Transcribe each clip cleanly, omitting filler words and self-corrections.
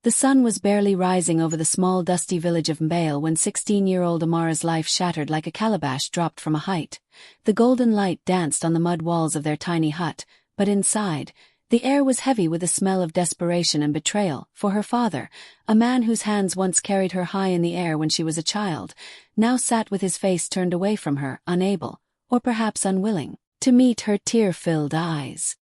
The sun was barely rising over the small dusty village of Mbale when 16-year-old Amara's life shattered like a calabash dropped from a height. The golden light danced on the mud walls of their tiny hut, but inside, the air was heavy with the smell of desperation and betrayal, for her father, a man whose hands once carried her high in the air when she was a child, now sat with his face turned away from her, unable, or perhaps unwilling, to meet her tear-filled eyes.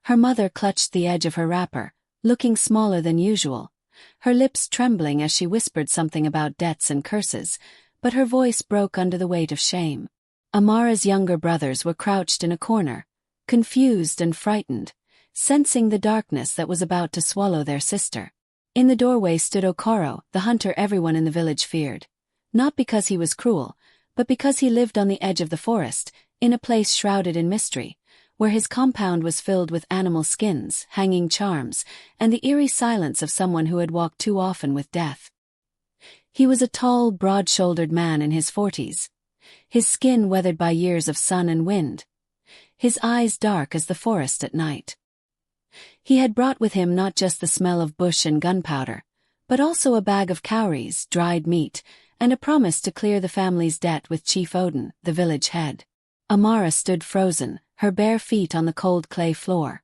Her mother clutched the edge of her wrapper, looking smaller than usual, her lips trembling as she whispered something about debts and curses, but her voice broke under the weight of shame. Amara's younger brothers were crouched in a corner, confused and frightened, sensing the darkness that was about to swallow their sister. In the doorway stood Okoro, the hunter everyone in the village feared. Not because he was cruel, but because he lived on the edge of the forest, in a place shrouded in mystery, where his compound was filled with animal skins, hanging charms, and the eerie silence of someone who had walked too often with death. He was a tall, broad-shouldered man in his 40s, his skin weathered by years of sun and wind, his eyes dark as the forest at night. He had brought with him not just the smell of bush and gunpowder, but also a bag of cowries, dried meat, and a promise to clear the family's debt with Chief Odin, the village head. Amara stood frozen, her bare feet on the cold clay floor,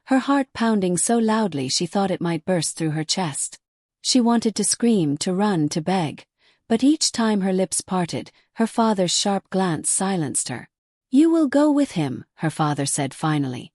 her heart pounding so loudly she thought it might burst through her chest. She wanted to scream, to run, to beg, but each time her lips parted, her father's sharp glance silenced her. "You will go with him," her father said finally,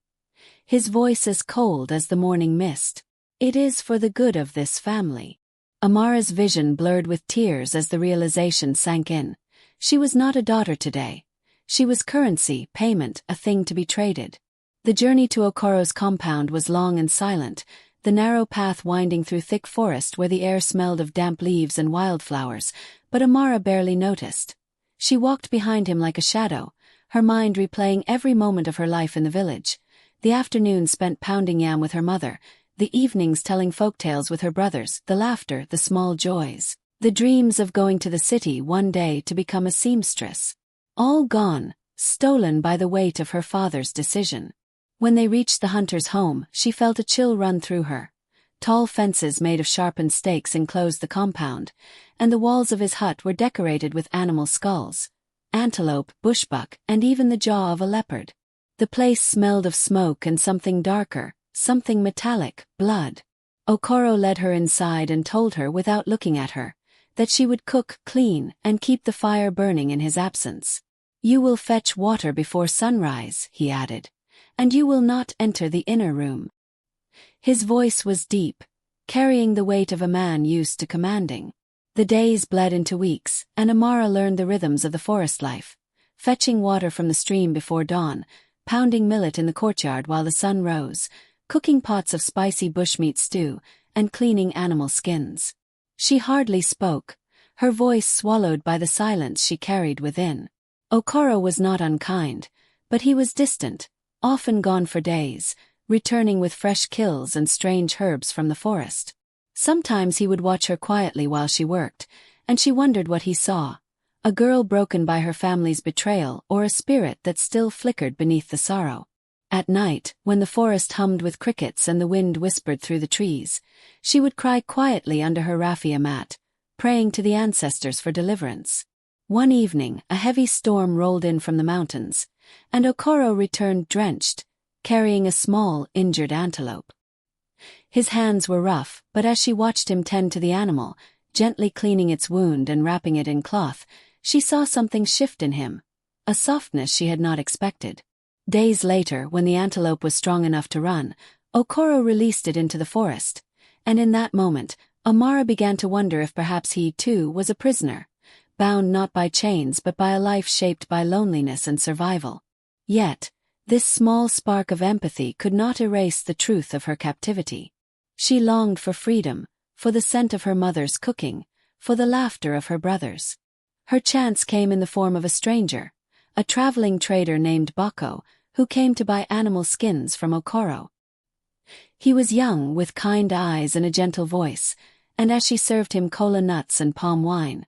his voice as cold as the morning mist. "It is for the good of this family." Amara's vision blurred with tears as the realization sank in. She was not a daughter today. She was currency, payment, a thing to be traded. The journey to Okoro's compound was long and silent, the narrow path winding through thick forest where the air smelled of damp leaves and wildflowers, but Amara barely noticed. She walked behind him like a shadow, her mind replaying every moment of her life in the village, the afternoons spent pounding yam with her mother, the evenings telling folktales with her brothers, the laughter, the small joys, the dreams of going to the city one day to become a seamstress. All gone, stolen by the weight of her father's decision. When they reached the hunter's home, she felt a chill run through her. Tall fences made of sharpened stakes enclosed the compound, and the walls of his hut were decorated with animal skulls, antelope, bushbuck, and even the jaw of a leopard. The place smelled of smoke and something darker, something metallic, blood. Okoro led her inside and told her without looking at her, that she would cook, clean, and keep the fire burning in his absence. "You will fetch water before sunrise," he added, "and you will not enter the inner room." His voice was deep, carrying the weight of a man used to commanding. The days bled into weeks, and Amara learned the rhythms of the forest life, fetching water from the stream before dawn, pounding millet in the courtyard while the sun rose, cooking pots of spicy bushmeat stew, and cleaning animal skins. She hardly spoke, her voice swallowed by the silence she carried within. Okoro was not unkind, but he was distant, often gone for days, returning with fresh kills and strange herbs from the forest. Sometimes he would watch her quietly while she worked, and she wondered what he saw, a girl broken by her family's betrayal or a spirit that still flickered beneath the sorrow. At night, when the forest hummed with crickets and the wind whispered through the trees, she would cry quietly under her raffia mat, praying to the ancestors for deliverance. One evening, a heavy storm rolled in from the mountains, and Okoro returned drenched, carrying a small, injured antelope. His hands were rough, but as she watched him tend to the animal, gently cleaning its wound and wrapping it in cloth, she saw something shift in him, a softness she had not expected. Days later, when the antelope was strong enough to run, Okoro released it into the forest, and in that moment, Amara began to wonder if perhaps he, too, was a prisoner, bound not by chains but by a life shaped by loneliness and survival. Yet, this small spark of empathy could not erase the truth of her captivity. She longed for freedom, for the scent of her mother's cooking, for the laughter of her brothers. Her chance came in the form of a stranger, a traveling trader named Bako, who came to buy animal skins from Okoro. He was young, with kind eyes and a gentle voice, and as she served him kola nuts and palm wine,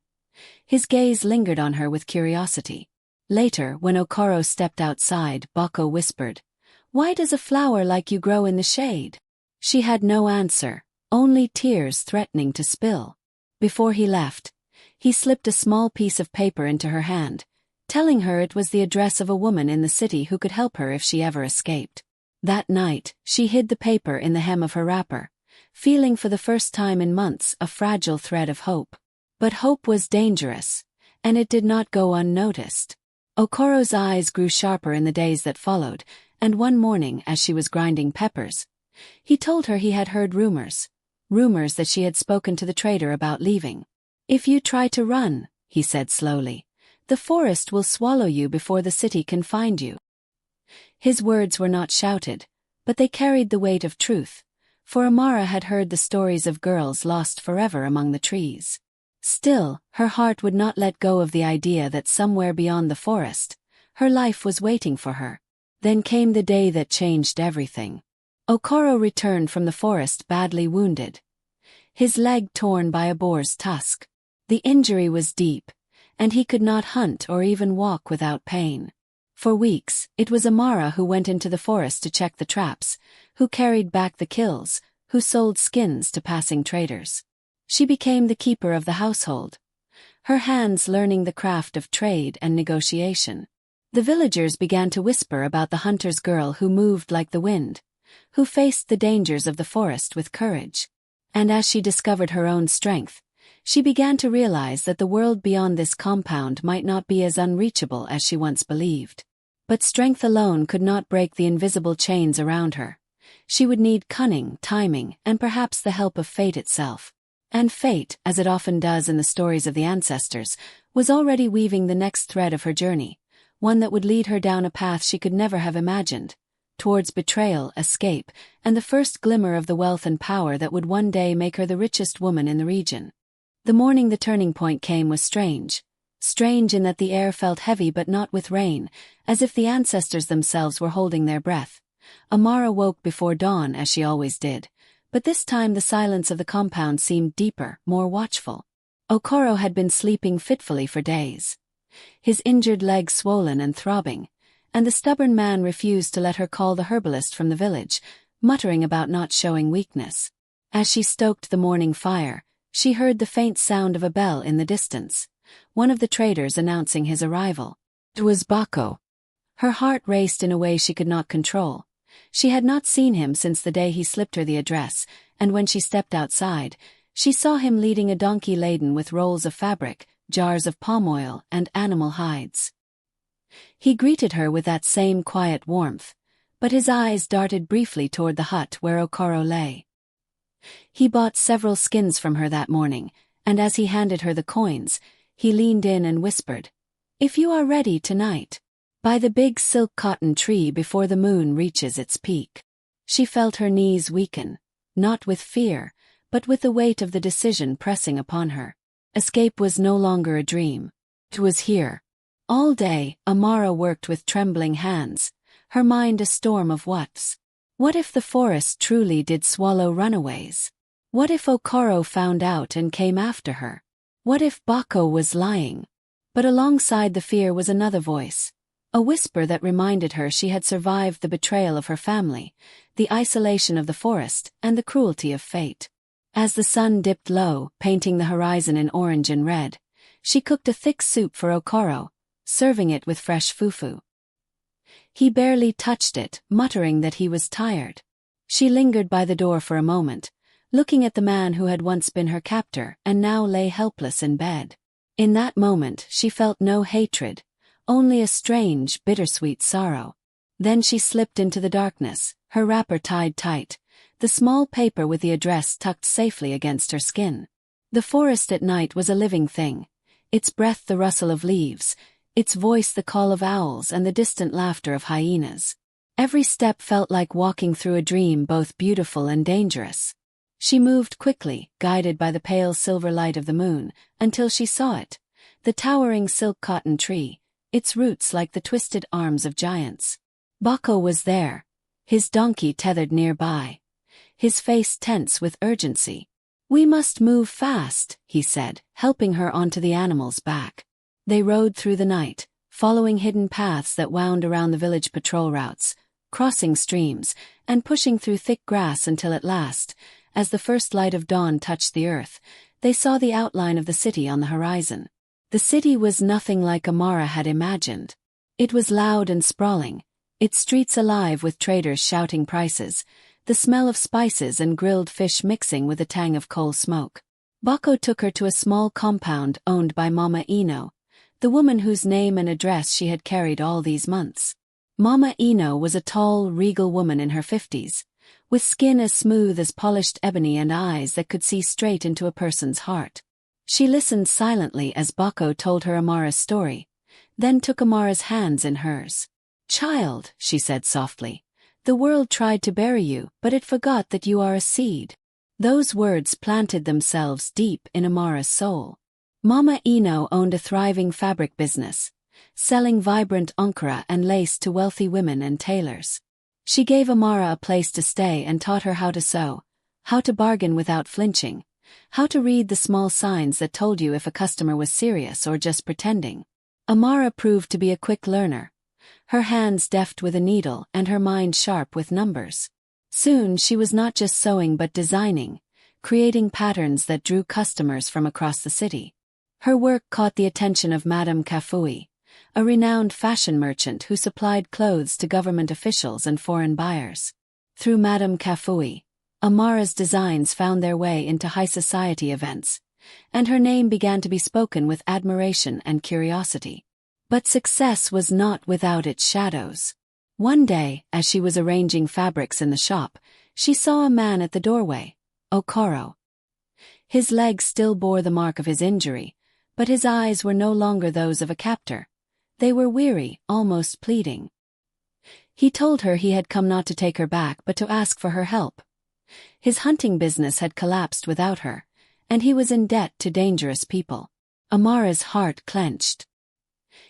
his gaze lingered on her with curiosity. Later, when Okoro stepped outside, Bako whispered, "Why does a flower like you grow in the shade?" She had no answer, only tears threatening to spill. Before he left, he slipped a small piece of paper into her hand, telling her it was the address of a woman in the city who could help her if she ever escaped. That night, she hid the paper in the hem of her wrapper, feeling for the first time in months a fragile thread of hope. But hope was dangerous, and it did not go unnoticed. Okoro's eyes grew sharper in the days that followed, and one morning as she was grinding peppers, he told her he had heard rumors that she had spoken to the trader about leaving. "If you try to run," he said slowly, "the forest will swallow you before the city can find you." His words were not shouted, but they carried the weight of truth, for Amara had heard the stories of girls lost forever among the trees. Still, her heart would not let go of the idea that somewhere beyond the forest, her life was waiting for her. Then came the day that changed everything. Okoro returned from the forest badly wounded, his leg torn by a boar's tusk. The injury was deep, and he could not hunt or even walk without pain. For weeks, it was Amara who went into the forest to check the traps, who carried back the kills, who sold skins to passing traders. She became the keeper of the household, her hands learning the craft of trade and negotiation. The villagers began to whisper about the hunter's girl who moved like the wind, who faced the dangers of the forest with courage. And as she discovered her own strength, she began to realize that the world beyond this compound might not be as unreachable as she once believed. But strength alone could not break the invisible chains around her. She would need cunning, timing, and perhaps the help of fate itself. And fate, as it often does in the stories of the ancestors, was already weaving the next thread of her journey, one that would lead her down a path she could never have imagined, towards betrayal, escape, and the first glimmer of the wealth and power that would one day make her the richest woman in the region. The morning the turning point came was strange in that the air felt heavy but not with rain, as if the ancestors themselves were holding their breath. Amara woke before dawn as she always did, but this time the silence of the compound seemed deeper, more watchful. Okoro had been sleeping fitfully for days, his injured leg swollen and throbbing, and the stubborn man refused to let her call the herbalist from the village, muttering about not showing weakness. As she stoked the morning fire, she heard the faint sound of a bell in the distance, one of the traders announcing his arrival. It was Bako. Her heart raced in a way she could not control. She had not seen him since the day he slipped her the address, and when she stepped outside, she saw him leading a donkey laden with rolls of fabric, jars of palm oil, and animal hides. He greeted her with that same quiet warmth, but his eyes darted briefly toward the hut where Okoro lay. He bought several skins from her that morning, and as he handed her the coins, he leaned in and whispered, "If you are ready tonight, by the big silk cotton tree before the moon reaches its peak." She felt her knees weaken, not with fear, but with the weight of the decision pressing upon her. Escape was no longer a dream. It was here. All day, Amara worked with trembling hands, her mind a storm of whats. What if the forest truly did swallow runaways? What if Okoro found out and came after her? What if Bako was lying? But alongside the fear was another voice, a whisper that reminded her she had survived the betrayal of her family, the isolation of the forest, and the cruelty of fate. As the sun dipped low, painting the horizon in orange and red, she cooked a thick soup for Okoro, serving it with fresh fufu. He barely touched it, muttering that he was tired. She lingered by the door for a moment, looking at the man who had once been her captor and now lay helpless in bed. In that moment she felt no hatred, only a strange, bittersweet sorrow. Then she slipped into the darkness, her wrapper tied tight, the small paper with the address tucked safely against her skin. The forest at night was a living thing, its breath the rustle of leaves, its voice the call of owls and the distant laughter of hyenas. Every step felt like walking through a dream, both beautiful and dangerous. She moved quickly, guided by the pale silver light of the moon, until she saw it, the towering silk cotton tree, its roots like the twisted arms of giants. Bako was there, his donkey tethered nearby, his face tense with urgency. "We must move fast," he said, helping her onto the animal's back. They rode through the night, following hidden paths that wound around the village patrol routes, crossing streams, and pushing through thick grass until at last, as the first light of dawn touched the earth, they saw the outline of the city on the horizon. The city was nothing like Amara had imagined. It was loud and sprawling, its streets alive with traders shouting prices, the smell of spices and grilled fish mixing with the tang of coal smoke. Bako took her to a small compound owned by Mama Ino, the woman whose name and address she had carried all these months. Mama Ino was a tall, regal woman in her 50s, with skin as smooth as polished ebony and eyes that could see straight into a person's heart. She listened silently as Bako told her Amara's story, then took Amara's hands in hers. "Child," she said softly, "the world tried to bury you, but it forgot that you are a seed." Those words planted themselves deep in Amara's soul. Mama Ino owned a thriving fabric business, selling vibrant ankara and lace to wealthy women and tailors. She gave Amara a place to stay and taught her how to sew, how to bargain without flinching, how to read the small signs that told you if a customer was serious or just pretending. Amara proved to be a quick learner, her hands deft with a needle and her mind sharp with numbers. Soon she was not just sewing but designing, creating patterns that drew customers from across the city. Her work caught the attention of Madame Kafui, a renowned fashion merchant who supplied clothes to government officials and foreign buyers. Through Madame Kafui, Amara's designs found their way into high society events, and her name began to be spoken with admiration and curiosity. But success was not without its shadows. One day, as she was arranging fabrics in the shop, she saw a man at the doorway, Okoro. His legs still bore the mark of his injury, but his eyes were no longer those of a captor. They were weary, almost pleading. He told her he had come not to take her back but to ask for her help. His hunting business had collapsed without her, and he was in debt to dangerous people. Amara's heart clenched.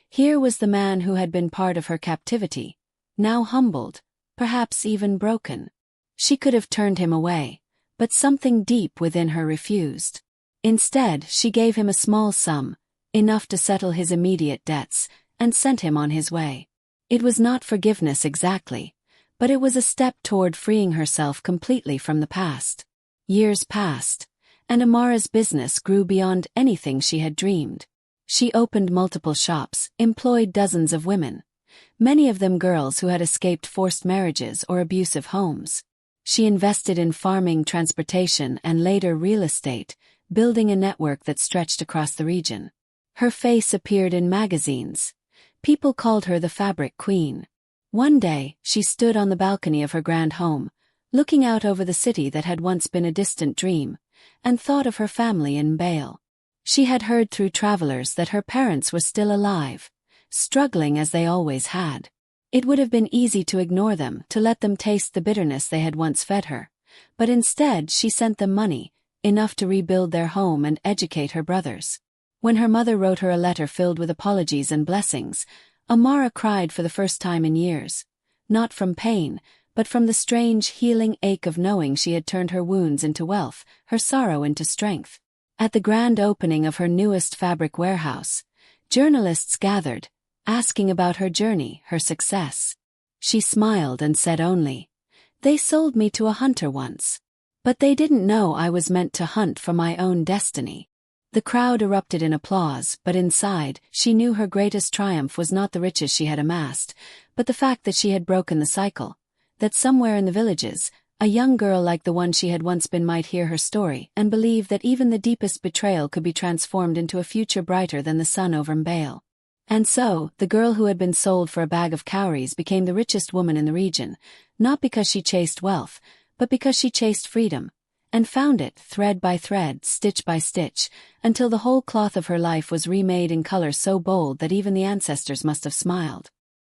Here was the man who had been part of her captivity, now humbled, perhaps even broken. She could have turned him away, but something deep within her refused. Instead, she gave him a small sum, enough to settle his immediate debts, and sent him on his way. It was not forgiveness exactly, but it was a step toward freeing herself completely from the past. Years passed, and Amara's business grew beyond anything she had dreamed. She opened multiple shops, employed dozens of women, many of them girls who had escaped forced marriages or abusive homes. She invested in farming, transportation, and later real estate, building a network that stretched across the region. Her face appeared in magazines. People called her the Fabric Queen. One day, she stood on the balcony of her grand home, looking out over the city that had once been a distant dream, and thought of her family in Mbale. She had heard through travelers that her parents were still alive, struggling as they always had. It would have been easy to ignore them, to let them taste the bitterness they had once fed her, but instead she sent them money, enough to rebuild their home and educate her brothers. When her mother wrote her a letter filled with apologies and blessings, Amara cried for the first time in years, not from pain, but from the strange healing ache of knowing she had turned her wounds into wealth, her sorrow into strength. At the grand opening of her newest fabric warehouse, journalists gathered, asking about her journey, her success. She smiled and said only, "They sold me to a hunter once. But they didn't know I was meant to hunt for my own destiny." The crowd erupted in applause, but inside, she knew her greatest triumph was not the riches she had amassed, but the fact that she had broken the cycle, that somewhere in the villages, a young girl like the one she had once been might hear her story and believe that even the deepest betrayal could be transformed into a future brighter than the sun over Mbale. And so, the girl who had been sold for a bag of cowries became the richest woman in the region, not because she chased wealth, but because she chased freedom, and found it, thread by thread, stitch by stitch, until the whole cloth of her life was remade in color so bold that even the ancestors must have smiled.